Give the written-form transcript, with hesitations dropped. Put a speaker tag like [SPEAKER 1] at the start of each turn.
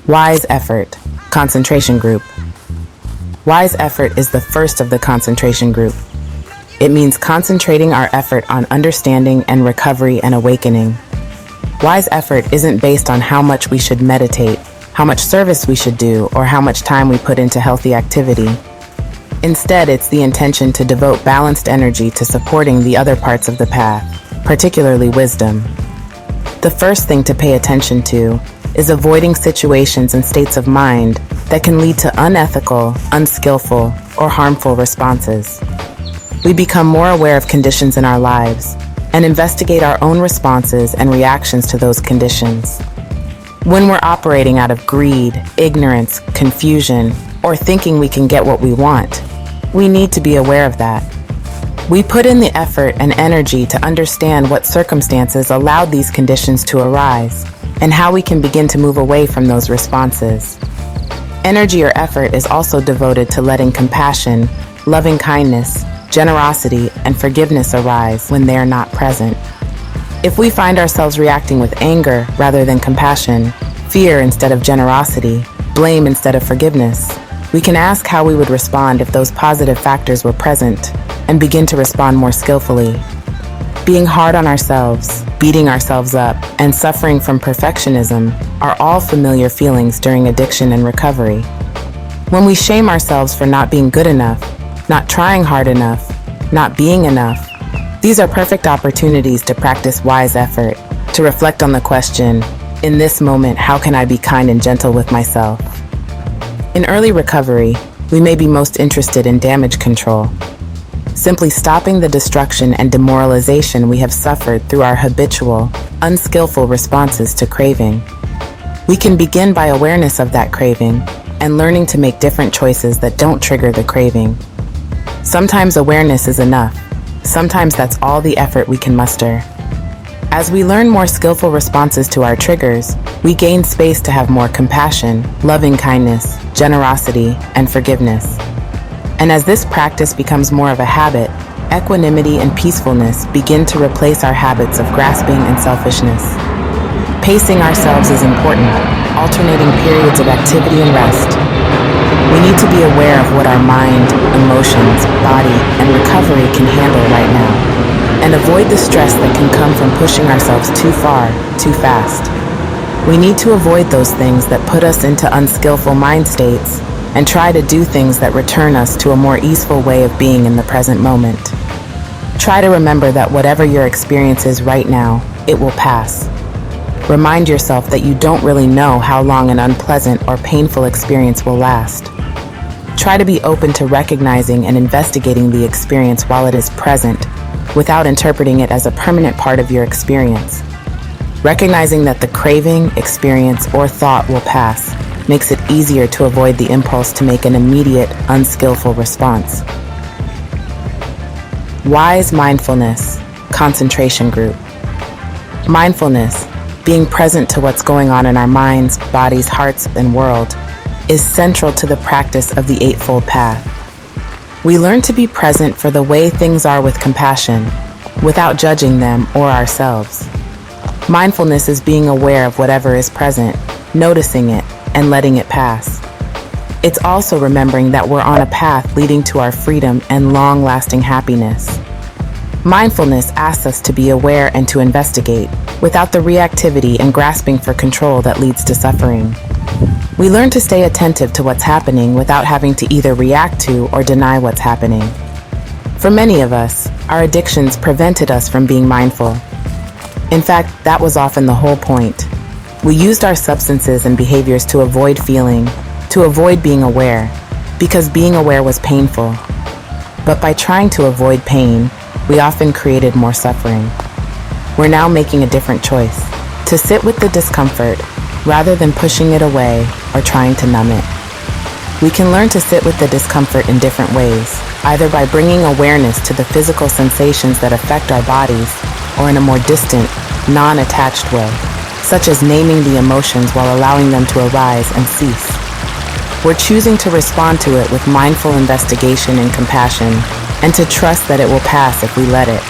[SPEAKER 1] Wise effort, concentration group. Wise effort is the first of the concentration group. It means concentrating our effort on understanding and recovery and awakening. Wise effort isn't based on how much we should meditate, how much service we should do, or how much time we put into healthy activity. Instead, it's the intention to devote balanced energy to supporting the other parts of the path, particularly wisdom. The first thing to pay attention to is avoiding situations and states of mind that can lead to unethical, unskillful, or harmful responses. We become more aware of conditions in our lives and investigate our own responses and reactions to those conditions. When we're operating out of greed, ignorance, confusion, or thinking we can get what we want, we need to be aware of that. We put in the effort and energy to understand what circumstances allowed these conditions to arise and how we can begin to move away from those responses. Energy or effort is also devoted to letting compassion, loving kindness, generosity, and forgiveness arise when they are not present. If we find ourselves reacting with anger rather than compassion, fear instead of generosity, blame instead of forgiveness, we can ask how we would respond if those positive factors were present and begin to respond more skillfully. Being hard on ourselves, beating ourselves up, and suffering from perfectionism are all familiar feelings during addiction and recovery. When we shame ourselves for not being good enough, not trying hard enough, not being enough, these are perfect opportunities to practice wise effort, to reflect on the question, in this moment, how can I be kind and gentle with myself? In early recovery, we may be most interested in damage control, simply stopping the destruction and demoralization we have suffered through our habitual, unskillful responses to craving. We can begin by awareness of that craving and learning to make different choices that don't trigger the craving. Sometimes awareness is enough. Sometimes that's all the effort we can muster. As we learn more skillful responses to our triggers, we gain space to have more compassion, loving kindness, generosity, and forgiveness. And as this practice becomes more of a habit, equanimity and peacefulness begin to replace our habits of grasping and selfishness. Pacing ourselves is important, alternating periods of activity and rest. We need to be aware of what our mind, emotions, body, and recovery can handle right now, and avoid the stress that can come from pushing ourselves too far, too fast. We need to avoid those things that put us into unskillful mind states and try to do things that return us to a more easeful way of being in the present moment. Try to remember that whatever your experience is right now, it will pass. Remind yourself that you don't really know how long an unpleasant or painful experience will last. Try to be open to recognizing and investigating the experience while it is present, without interpreting it as a permanent part of your experience. Recognizing that the craving, experience, or thought will pass makes it easier to avoid the impulse to make an immediate, unskillful response. Wise mindfulness, concentration group. Mindfulness, being present to what's going on in our minds, bodies, hearts, and world, is central to the practice of the Eightfold Path. We learn to be present for the way things are with compassion, without judging them or ourselves. Mindfulness is being aware of whatever is present, noticing it, and letting it pass. It's also remembering that we're on a path leading to our freedom and long-lasting happiness. Mindfulness asks us to be aware and to investigate, without the reactivity and grasping for control that leads to suffering. We learn to stay attentive to what's happening without having to either react to or deny what's happening. For many of us, our addictions prevented us from being mindful. In fact, that was often the whole point. We used our substances and behaviors to avoid feeling, to avoid being aware, because being aware was painful. But by trying to avoid pain, we often created more suffering. We're now making a different choice, to sit with the discomfort rather than pushing it away or trying to numb it. We can learn to sit with the discomfort in different ways, either by bringing awareness to the physical sensations that affect our bodies, or in a more distant, non-attached way, such as naming the emotions while allowing them to arise and cease. We're choosing to respond to it with mindful investigation and compassion, and to trust that it will pass if we let it.